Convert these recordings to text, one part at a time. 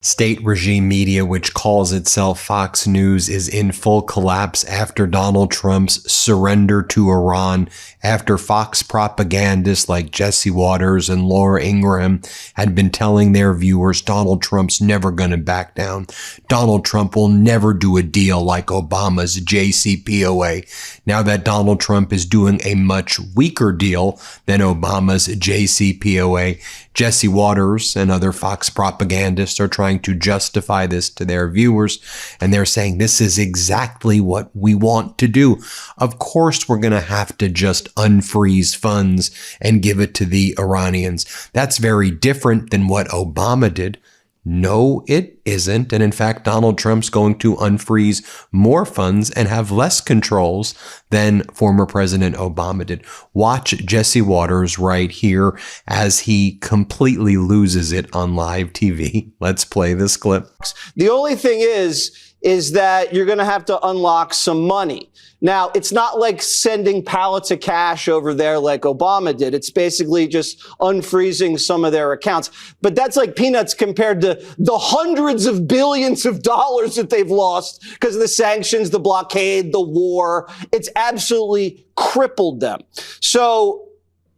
State regime media, which calls itself Fox News, is in full collapse after Donald Trump's surrender to Iran, after Fox propagandists like Jesse Waters and Laura Ingraham had been telling their viewers Donald Trump's never going to back down. Donald Trump will never do a deal like Obama's JCPOA. Now that Donald Trump is doing a much weaker deal than Obama's JCPOA, Jesse Waters and other Fox propagandists are trying to justify this to their viewers, and they're saying this is exactly what we want to do. Of course, we're going to have to just unfreeze funds and give it to the Iranians. That's very different than what Obama did. No, it isn't. And in fact, Donald Trump's going to unfreeze more funds and have less controls than former President Obama did. Watch Jesse Waters right here as he completely loses it on live TV. Let's play this clip. The only thing is that you're going to have to unlock some money. Now, it's not like sending pallets of cash over there like Obama did. It's basically just unfreezing some of their accounts. But that's like peanuts compared to the hundreds of billions of dollars that they've lost because of the sanctions, the blockade, the war. It's absolutely crippled them. So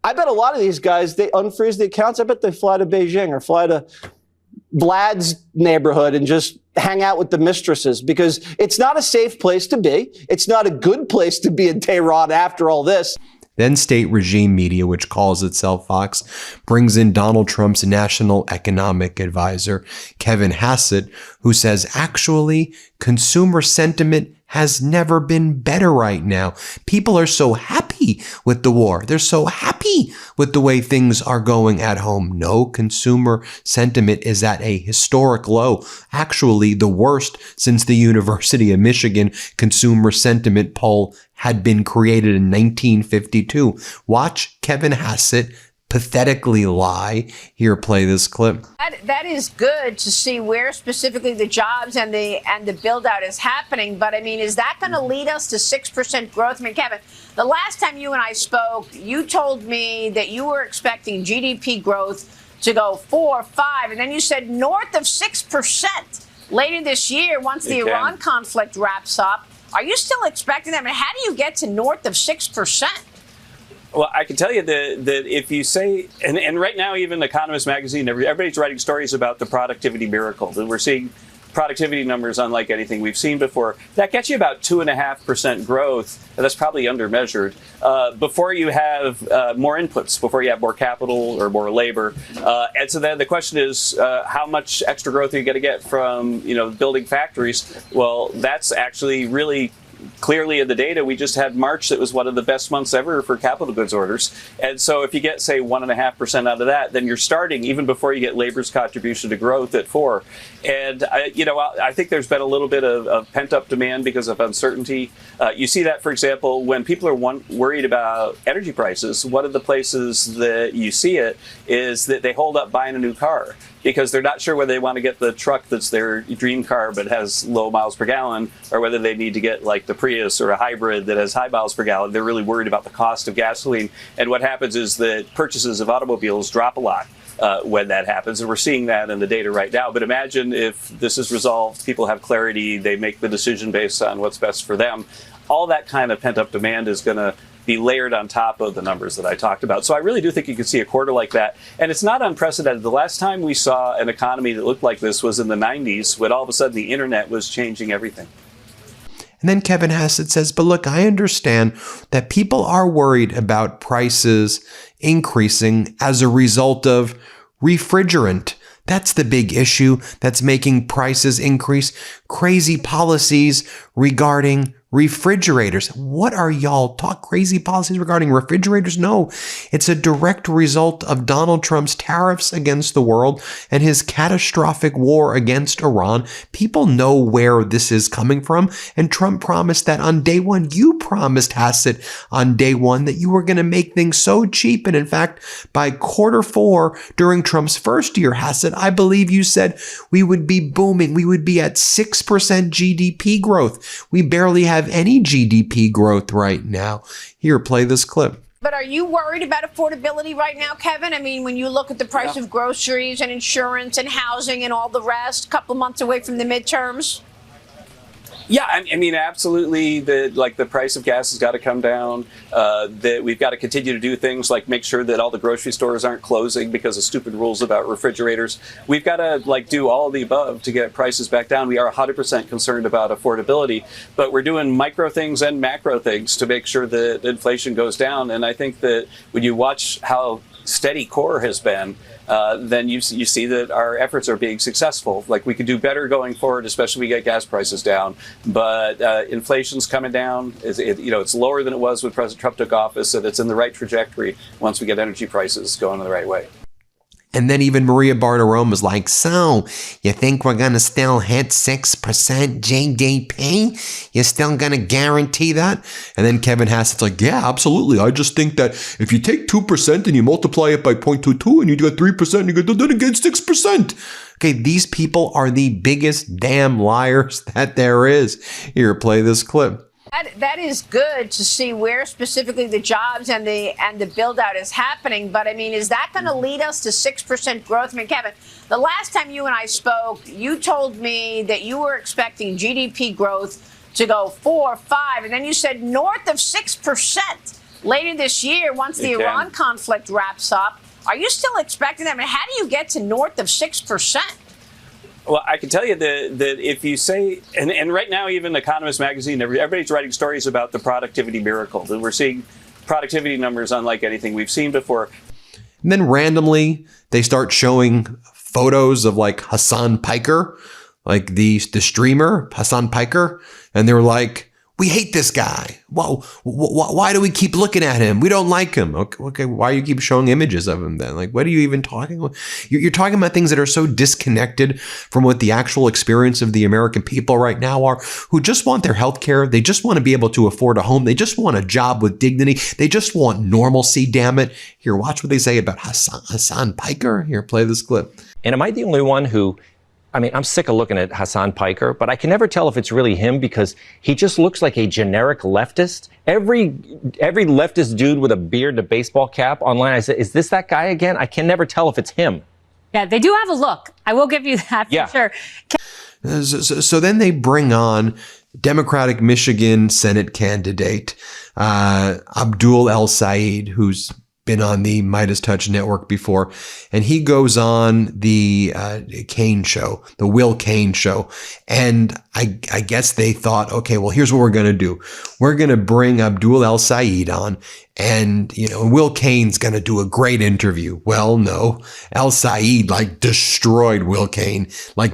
I bet a lot of these guys, they unfreeze the accounts. I bet they fly to Beijing or fly to Vlad's neighborhood and just hang out with the mistresses, because it's not a safe place to be. It's not a good place to be in Tehran after all this. Then state regime media, which calls itself Fox, brings in Donald Trump's national economic advisor, Kevin Hassett, who says, actually, consumer sentiment has never been better right now. People are so happy with the war. They're so happy with the way things are going at home. No, consumer sentiment is at a historic low. Actually, the worst since the University of Michigan consumer sentiment poll had been created in 1952. Watch Kevin Hassett pathetically lie. Here, play this clip. That is good to see where specifically the jobs and the build out is happening. But I mean, is that going to lead us to 6% growth? I mean, Kevin, the last time you and I spoke, you told me that you were expecting GDP growth to go 4 or 5, and then you said north of 6% later this year once the Iran conflict wraps up. Are you still expecting that? I mean, how do you get to north of 6%? Well, I can tell you that if you say, and right now even Economist magazine, everybody's writing stories about the productivity miracle, that we're seeing productivity numbers unlike anything we've seen before. That gets you about 2.5% growth, and that's probably undermeasured, before you have more inputs, before you have more capital or more labor. And so then the question is, how much extra growth are you going to get from, building factories? Well, that's actually really clearly in the data. We just had March that was one of the best months ever for capital goods orders. And so if you get, say, 1.5% out of that, then you're starting even before you get labor's contribution to growth at 4. And, I think there's been a little bit of pent-up demand because of uncertainty. You see that, for example, when people are worried about energy prices, one of the places that you see it is that they hold up buying a new car, because they're not sure whether they want to get the truck that's their dream car but has low miles per gallon, or whether they need to get like the Prius or a hybrid that has high miles per gallon. They're really worried about the cost of gasoline. And what happens is that purchases of automobiles drop a lot when that happens. And we're seeing that in the data right now. But imagine if this is resolved, people have clarity, they make the decision based on what's best for them. All that kind of pent-up demand is going to be layered on top of the numbers that I talked about. So I really do think you could see a quarter like that. And it's not unprecedented. The last time we saw an economy that looked like this was in the 90s, when all of a sudden the internet was changing everything. And then Kevin Hassett says, but look, I understand that people are worried about prices increasing as a result of refrigerant. That's the big issue that's making prices increase. Crazy policies regarding refrigerators. What are y'all talk crazy policies regarding refrigerators? No, it's a direct result of Donald Trump's tariffs against the world and his catastrophic war against Iran. People know where this is coming from. And Trump promised that on day one. You promised, Hassett, on day one that you were going to make things so cheap. And in fact, by Q4 during Trump's first year, Hassett, I believe you said we would be booming. We would be at 6% GDP growth. We barely have any GDP growth right now. Here, play this clip. But are you worried about affordability right now, Kevin? I mean, when you look at the price of groceries and insurance and housing and all the rest, a couple months away from the midterms? Yeah, I mean, absolutely. The price of gas has got to come down. That we've got to continue to do things like make sure that all the grocery stores aren't closing because of stupid rules about refrigerators. We've got to do all of the above to get prices back down. We are 100% concerned about affordability, but we're doing micro things and macro things to make sure that inflation goes down. And I think that when you watch how steady core has been, then you see that our efforts are being successful. Like, we could do better going forward, especially if we get gas prices down. But inflation's coming down. It's lower than it was when President Trump took office, and it's in the right trajectory once we get energy prices going in the right way. And then even Maria Bartiromo was like, so you think we're going to still hit 6% GDP? You're still going to guarantee that? And then Kevin Hassett's like, yeah, absolutely. I just think that if you take 2% and you multiply it by 0.22 and you get 3% and you go, then again 6%. Okay, these people are the biggest damn liars that there is. Here, play this clip. That is good to see where specifically the jobs and the build out is happening. But I mean, is that going to lead us to 6% growth? I mean, Kevin, the last time you and I spoke, you told me that you were expecting GDP growth to go 4 or 5, and then you said north of 6% later this year once the Iran conflict wraps up. Are you still expecting that? I mean, how do you get to north of 6%? Well, I can tell you that if you say, and right now even Economist magazine, everybody's writing stories about the productivity miracle. And we're seeing productivity numbers unlike anything we've seen before. And then randomly, they start showing photos of like Hassan Piker, like the streamer, Hassan Piker. And they were like, we hate this guy. Whoa, why do we keep looking at him? We don't like him. Okay, why do you keep showing images of him then? Like, what are you even talking about? You're talking about things that are so disconnected from what the actual experience of the American people right now are, who just want their health care. They just want to be able to afford a home. They just want a job with dignity. They just want normalcy, damn it. Here, watch what they say about Hassan Piker. Here, play this clip. And am I the only one who... I mean, I'm sick of looking at Hassan Piker, but I can never tell if it's really him because he just looks like a generic leftist. Every leftist dude with a beard and a baseball cap online, I say, is this that guy again? I can never tell if it's him. Yeah, they do have a look. I will give you that for sure. So then they bring on Democratic Michigan Senate candidate Abdul El Said, who's been on the MeidasTouch network before, and he goes on the Kane show, the Will Kane show. And I guess they thought, okay, well, here's what we're going to do. We're going to bring Abdul El Said on, and, Will Kane's going to do a great interview. Well, no, El Said destroyed Will Kane,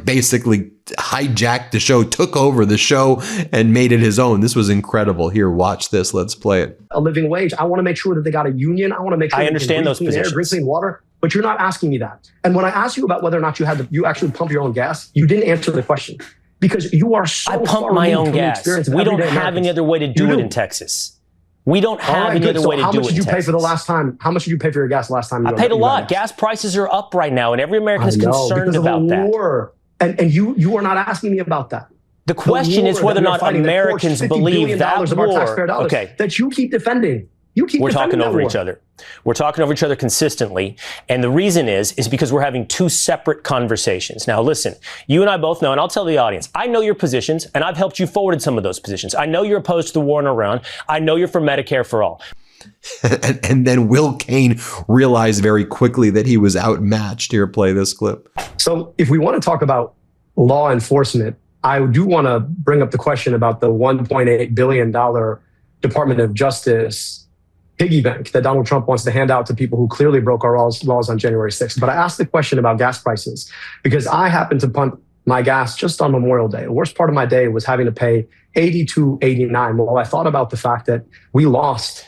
basically hijacked the show, took over the show and made it his own. This was incredible. Here, watch this. Let's play it. A living wage. I want to make sure that they got a union. I want to make sure I understand those positions. Drink clean water, but you're not asking me that. And when I asked you about whether or not you actually pump your own gas, you didn't answer the question because you are so I pump my own gas. We don't have any other way to do it in Texas. We don't have any other way to do it in Texas. How much did you pay for the last time? How much did you pay for your gas last time? I paid a lot. Gas prices are up right now, and every American is concerned about that. And you are not asking me about that. The question is whether or not Americans believe that war. Okay, that you keep defending. We're talking over each other. We're talking over each other consistently. And the reason is because we're having two separate conversations. Now, listen, you and I both know, and I'll tell the audience, I know your positions, and I've helped you forward in some of those positions. I know you're opposed to the war in Iran. I know you're for Medicare for all. And then Will Kane realized very quickly that he was outmatched. Here, play this clip. So if we want to talk about law enforcement, I do want to bring up the question about the $1.8 billion Department of Justice piggy bank that Donald Trump wants to hand out to people who clearly broke our laws on January 6th. But I asked the question about gas prices because I happened to pump my gas just on Memorial Day. The worst part of my day was having to pay $82.89. Well, I thought about the fact that we lost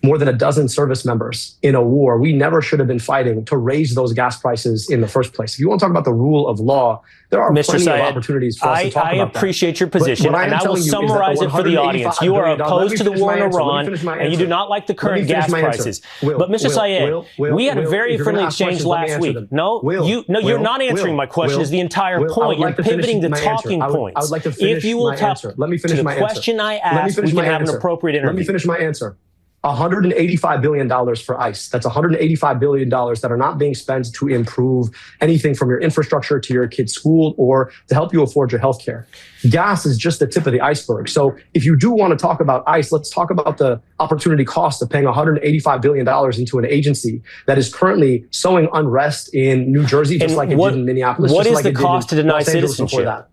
more than a dozen service members in a war we never should have been fighting to raise those gas prices in the first place. If you want to talk about the rule of law, there are plenty of opportunities for us to talk about that. I appreciate your position, and I will summarize it for the audience. You are opposed to the war in Iran, and you do not like the current gas prices. But Mr. Syed, we had a very friendly exchange last week. No, you're not answering my question. Is the entire point. You're pivoting the talking points. If you will talk to the question I asked, we can have an appropriate interview. Let me finish my answer. $185 billion for ICE. That's $185 billion that are not being spent to improve anything from your infrastructure to your kid's school or to help you afford your healthcare. Gas is just the tip of the iceberg. So if you do want to talk about ICE, let's talk about the opportunity cost of paying $185 billion into an agency that is currently sowing unrest in New Jersey, just like it did in Minneapolis. What is the cost to deny citizenship?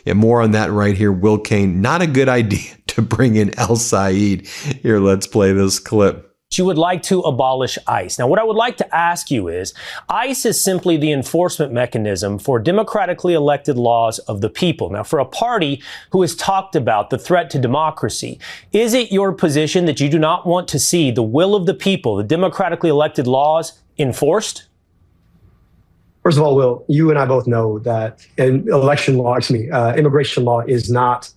Yeah, more on that right here. Will Cain, not a good idea to bring in El Said. Here, let's play this clip. You would like to abolish ICE. Now, what I would like to ask you is, ICE is simply the enforcement mechanism for democratically elected laws of the people. Now, for a party who has talked about the threat to democracy, is it your position that you do not want to see the will of the people, the democratically elected laws, enforced? First of all, Will, you and I both know that immigration law is not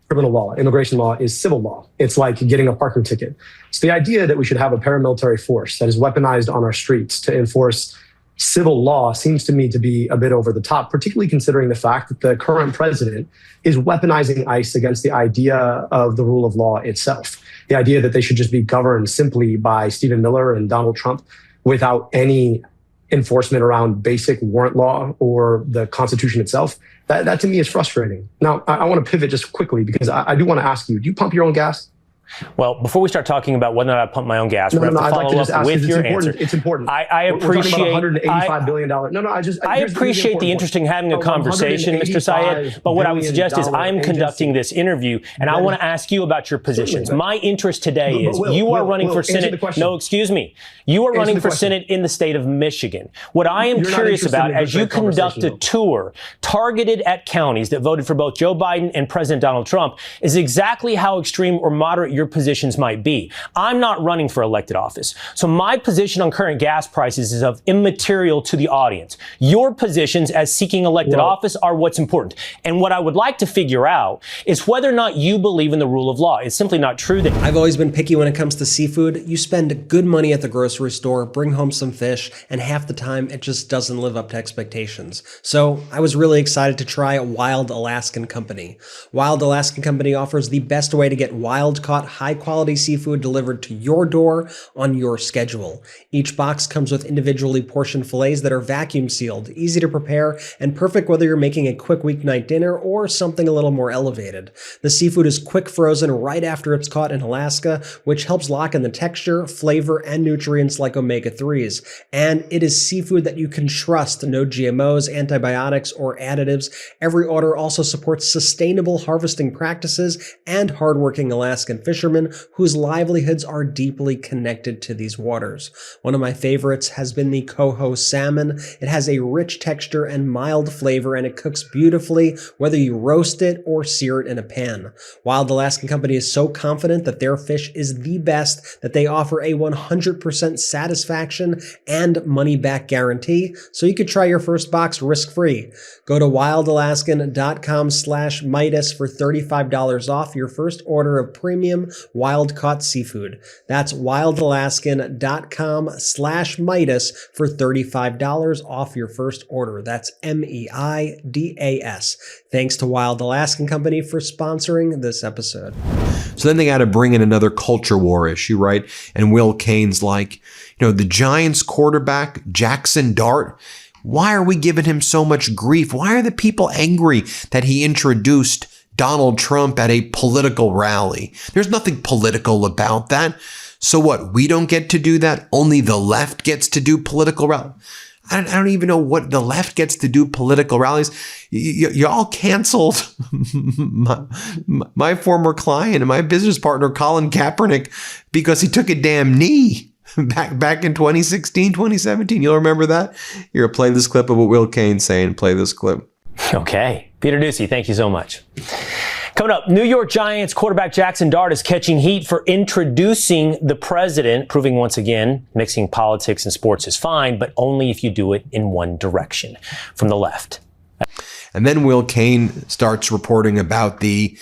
criminal law. Immigration law is civil law. It's like getting a parking ticket. So the idea that we should have a paramilitary force that is weaponized on our streets to enforce civil law seems to me to be a bit over the top, particularly considering the fact that the current president is weaponizing ICE against the idea of the rule of law itself. The idea that they should just be governed simply by Stephen Miller and Donald Trump without any enforcement around basic warrant law or the Constitution itself, that to me is frustrating. Now, I want to pivot just quickly because I do want to ask you, do you pump your own gas? Well, before we start talking about whether or not I pump my own gas, we're going to have to follow up with your answer. It's important. I appreciate $185 billion. I appreciate the interest in having a conversation, Mr. Syed. But what I would suggest is I'm conducting this interview, and I want to ask you about your positions. My interest today is you are running for Senate. No, excuse me. You are running for Senate in the state of Michigan. What I am curious about, as you conduct a tour targeted at counties that voted for both Joe Biden and President Donald Trump, is exactly how extreme or moderate your positions might be. I'm not running for elected office. So my position on current gas prices is of immaterial to the audience. Your positions as seeking elected office are what's important. And what I would like to figure out is whether or not you believe in the rule of law. It's simply not true that I've always been picky when it comes to seafood. You spend good money at the grocery store, bring home some fish, and half the time it just doesn't live up to expectations. So I was really excited to try Wild Alaskan Company. Wild Alaskan Company offers the best way to get wild-caught, high-quality seafood delivered to your door on your schedule. Each box comes with individually portioned fillets that are vacuum sealed, easy to prepare, and perfect whether you're making a quick weeknight dinner or something a little more elevated. The seafood is quick frozen right after it's caught in Alaska, which helps lock in the texture, flavor, and nutrients like omega-3s. And it is seafood that you can trust. No GMOs, antibiotics, or additives. Every order also supports sustainable harvesting practices and hardworking Alaskan fishermen whose livelihoods are deeply connected to these waters. One of my favorites has been the coho salmon. It has a rich texture and mild flavor, and it cooks beautifully whether you roast it or sear it in a pan. Wild Alaskan Company is so confident that their fish is the best that they offer a 100% satisfaction and money-back guarantee, so you could try your first box risk-free. Go to wildalaskan.com/Meidas for $35 off your first order of premium wild-caught seafood. That's wildalaskan.com/Meidas for $35 off your first order. That's MEIDAS. Thanks to Wild Alaskan Company for sponsoring this episode. So then they got to bring in another culture war issue, right? And Will Cain's like, the Giants quarterback, Jackson Dart, why are we giving him so much grief? Why are the people angry that he introduced Donald Trump at a political rally? There's nothing political about that. So what? We don't get to do that? Only the left gets to do political rallies? I don't even know what the left gets to do political rallies. Y'all canceled my former client and my business partner, Colin Kaepernick, because he took a damn knee back in 2016, 2017. You'll remember that? Here, play this clip of what Will Cain's saying. Play this clip. Okay. Peter Doocy, thank you so much. Coming up, New York Giants quarterback Jackson Dart is catching heat for introducing the president, proving once again mixing politics and sports is fine, but only if you do it in one direction, from the left. And then Will Kane starts reporting about the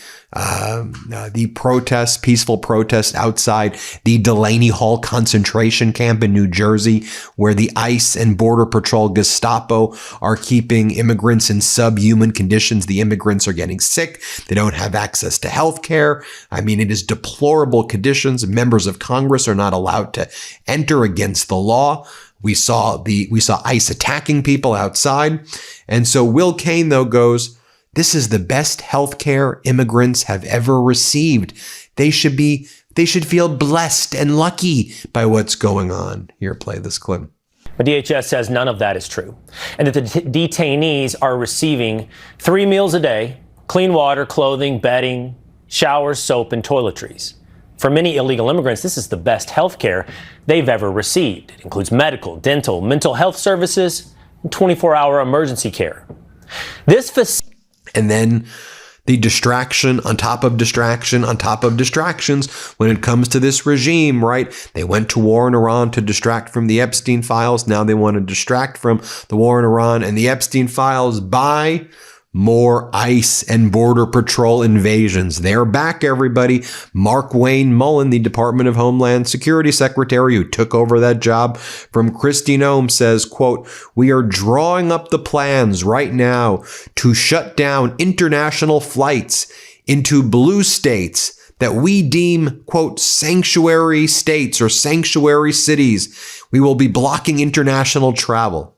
protests, peaceful protests outside the Delaney Hall concentration camp in New Jersey, where the ICE and Border Patrol Gestapo are keeping immigrants in subhuman conditions. The immigrants are getting sick. They don't have access to health care. I mean, it is deplorable conditions. Members of Congress are not allowed to enter against the law. We saw ICE attacking people outside. And so Will Kane, though, goes, this is the best health care immigrants have ever received. They should feel blessed and lucky by what's going on. Here, play this clip. But DHS says none of that is true, and that the detainees are receiving 3 meals a day, clean water, clothing, bedding, showers, soap, and toiletries. For many illegal immigrants, this is the best health care they've ever received. It includes medical, dental, mental health services, and 24-hour emergency care. And then the distraction on top of distraction on top of distractions when it comes to this regime, right? They went to war in Iran to distract from the Epstein files. Now they want to distract from the war in Iran and the Epstein files by more ICE and Border Patrol invasions. They're back, everybody. Mark Wayne Mullen, the Department of Homeland Security Secretary who took over that job from Kristi Noem, says, quote, we are drawing up the plans right now to shut down international flights into blue states that we deem, quote, sanctuary states or sanctuary cities. We will be blocking international travel.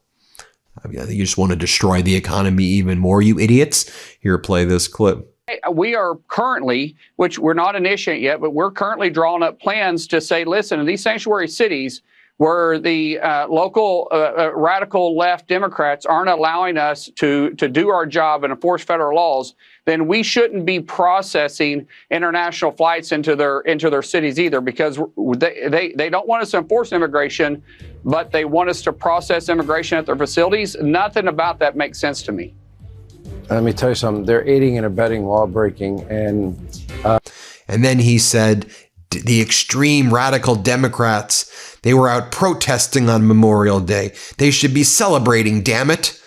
I mean, I think you just want to destroy the economy even more, you idiots. Here, play this clip. We are currently, which we're not initiating yet, but we're currently drawing up plans to say, listen, in these sanctuary cities where the local radical left Democrats aren't allowing us to do our job and enforce federal laws, then we shouldn't be processing international flights into their cities either, because they don't want us to enforce immigration, but they want us to process immigration at their facilities. Nothing about that makes sense to me. Let me tell you something. They're aiding and abetting law breaking. And then he said the extreme radical Democrats, they were out protesting on Memorial Day. They should be celebrating, damn it.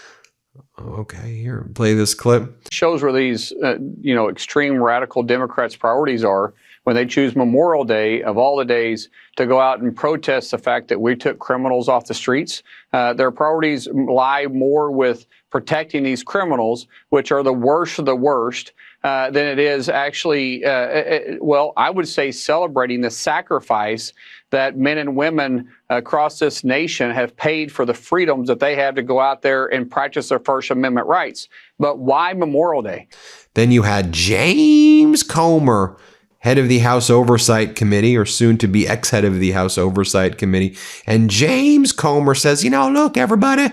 Okay, here, play this clip. Shows where these, extreme radical Democrats' priorities are when they choose Memorial Day of all the days to go out and protest the fact that we took criminals off the streets. Their priorities lie more with protecting these criminals, which are the worst of the worst, than it is actually, I would say celebrating the sacrifice that men and women across this nation have paid for the freedoms that they have to go out there and practice their First Amendment rights. But why Memorial Day? Then you had James Comer, head of the House Oversight Committee, or soon to be ex-head of the House Oversight Committee. And James Comer says, look, everybody,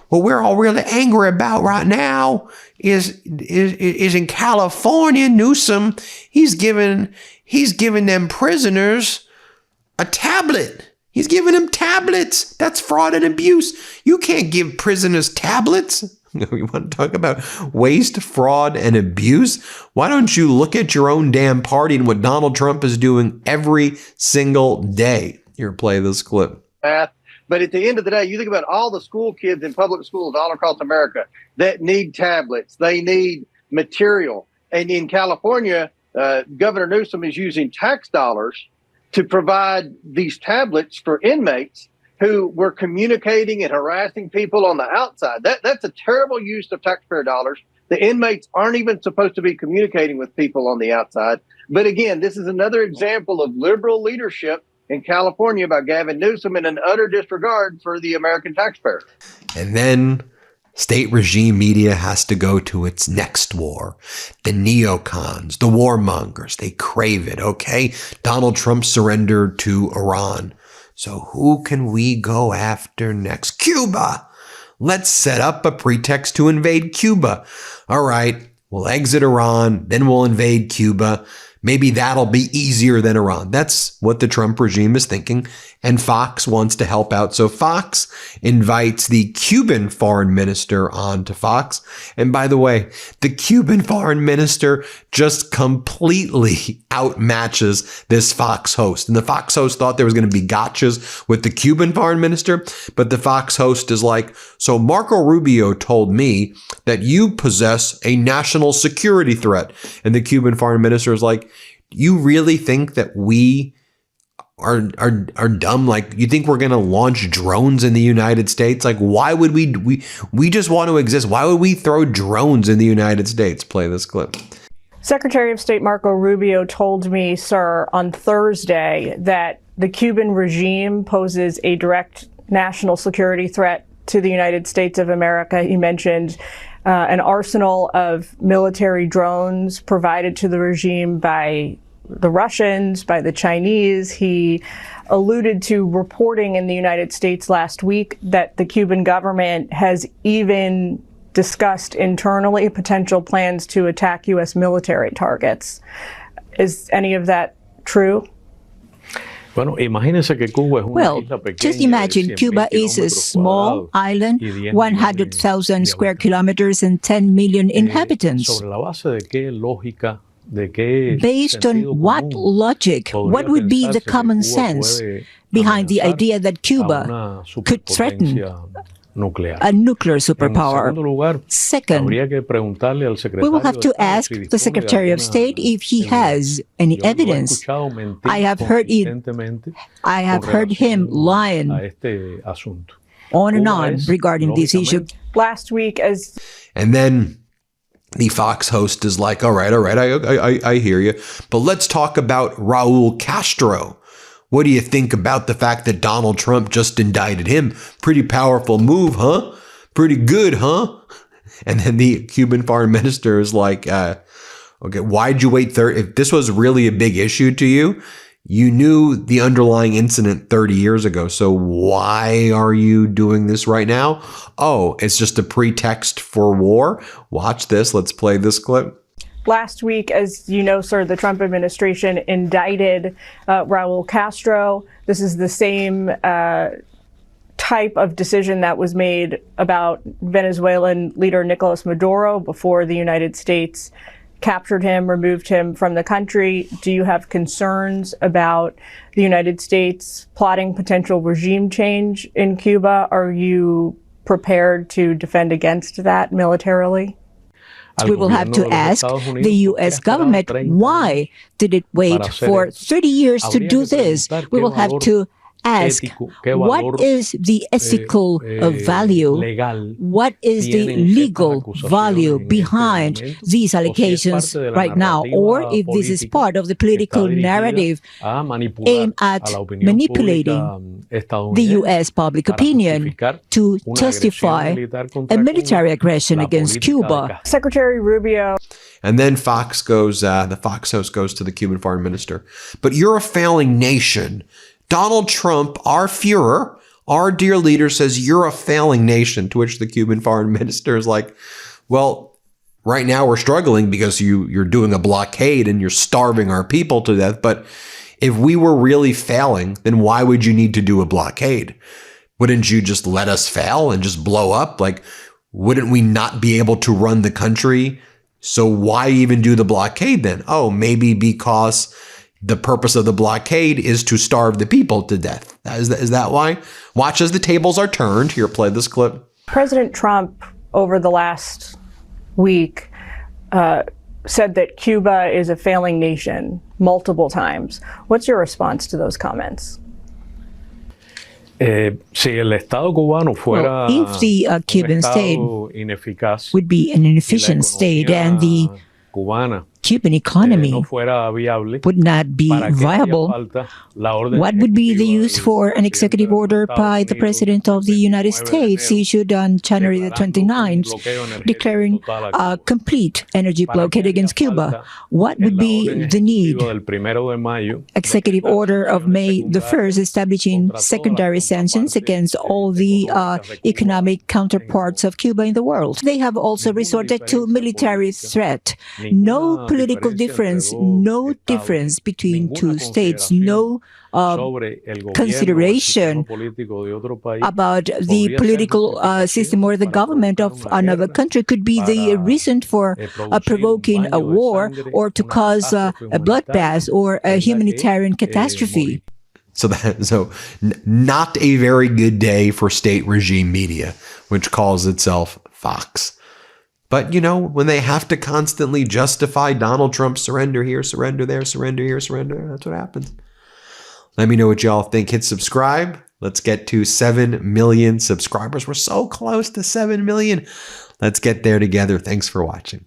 what we're all really angry about right now is in California, Newsom, he's giving them prisoners a tablet. He's giving them tablets. That's fraud and abuse. You can't give prisoners tablets. You want to talk about waste, fraud, and abuse? Why don't you look at your own damn party and what Donald Trump is doing every single day? Here, play this clip. But at the end of the day, you think about all the school kids in public schools all across America that need tablets. They need material. And in California, Governor Newsom is using tax dollars to provide these tablets for inmates who were communicating and harassing people on the outside. That's a terrible use of taxpayer dollars. The inmates aren't even supposed to be communicating with people on the outside. But again, this is another example of liberal leadership in California by Gavin Newsom and an utter disregard for the American taxpayer. And then state regime media has to go to its next war. The neocons, the warmongers, they crave it, okay? Donald Trump surrendered to Iran. So who can we go after next? Cuba! Let's set up a pretext to invade Cuba. All right, we'll exit Iran, then we'll invade Cuba. Maybe that'll be easier than Iran. That's what the Trump regime is thinking. And Fox wants to help out. So Fox invites the Cuban foreign minister onto Fox. And by the way, the Cuban foreign minister just completely outmatches this Fox host. And the Fox host thought there was going to be gotchas with the Cuban foreign minister. But the Fox host is like, so Marco Rubio told me that you possess a national security threat. And the Cuban foreign minister is like, you really think that we are dumb? Like, you think we're going to launch drones in the United States? Like, why would we just want to exist? Why would we throw drones in the United States? Play this clip. Secretary of State Marco Rubio told me, sir, on Thursday that the Cuban regime poses a direct national security threat to the United States of America. He mentioned an arsenal of military drones provided to the regime by the Russians, by the Chinese. He alluded to reporting in the United States last week that the Cuban government has even discussed internally potential plans to attack U.S. military targets. Is any of that true? Well, just imagine Cuba is a small island, 100,000 square kilometers and 10 million inhabitants. Based on what logic, what would be the common sense behind the idea that Cuba could threaten a nuclear superpower? Second, we will have to ask the Secretary of State if he has any evidence. I have heard him lying on and on regarding this issue. Last week, and then the Fox host is like, all right, I hear you. But let's talk about Raul Castro. What do you think about the fact that Donald Trump just indicted him? Pretty powerful move, huh? Pretty good, huh? And then the Cuban foreign minister is like, okay, why'd you wait if this was really a big issue to you, you knew the underlying incident 30 years ago. So why are you doing this right now? Oh, it's just a pretext for war. Watch this. Let's play this clip. Last week, as you know, sir, the Trump administration indicted Raul Castro. This is the same type of decision that was made about Venezuelan leader Nicolas Maduro before the United States captured him, removed him from the country. Do you have concerns about the United States plotting potential regime change in Cuba? Are you prepared to defend against that militarily? We will have to ask the U.S. government, why did it wait for 30 years to do this? We will have to ask, what is the ethical value? What is the legal value behind these allegations right now? Or if this is part of the political narrative aimed at manipulating the U.S. public opinion to justify a military aggression against Cuba. Secretary Rubio. And then Fox goes, the Fox host goes to the Cuban foreign minister. But you're a failing nation. Donald Trump, our Führer, our dear leader, says you're a failing nation, to which the Cuban foreign minister is like, well, right now we're struggling because you're doing a blockade and you're starving our people to death. But if we were really failing, then why would you need to do a blockade? Wouldn't you just let us fail and just blow up? Like, wouldn't we not be able to run the country? So why even do the blockade then? Oh, maybe because the purpose of the blockade is to starve the people to death. Is that why? Watch as the tables are turned. Here, play this clip. President Trump, over the last week, said that Cuba is a failing nation multiple times. What's your response to those comments? If the Cuban state would be an inefficient state and the Cuban economy would not be viable, what would be the use for an executive order by the President of the United States issued on January the 29th, declaring a complete energy blockade against Cuba? What would be the need? Executive order of May the 1st establishing secondary sanctions against all the economic counterparts of Cuba in the world. They have also resorted to military threat. No political difference, no difference between two states, no consideration about the political system or the government of another country could be the reason for provoking a war or to cause a bloodbath or a humanitarian catastrophe. So not a very good day for state regime media, which calls itself Fox. But, when they have to constantly justify Donald Trump's surrender here, surrender there, surrender here, surrender there, that's what happens. Let me know what y'all think. Hit subscribe. Let's get to 7 million subscribers. We're so close to 7 million. Let's get there together. Thanks for watching.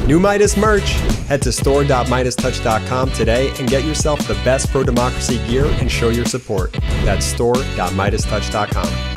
New Meidas merch. Head to store.MeidasTouch.com today and get yourself the best pro-democracy gear and show your support. That's store.MeidasTouch.com.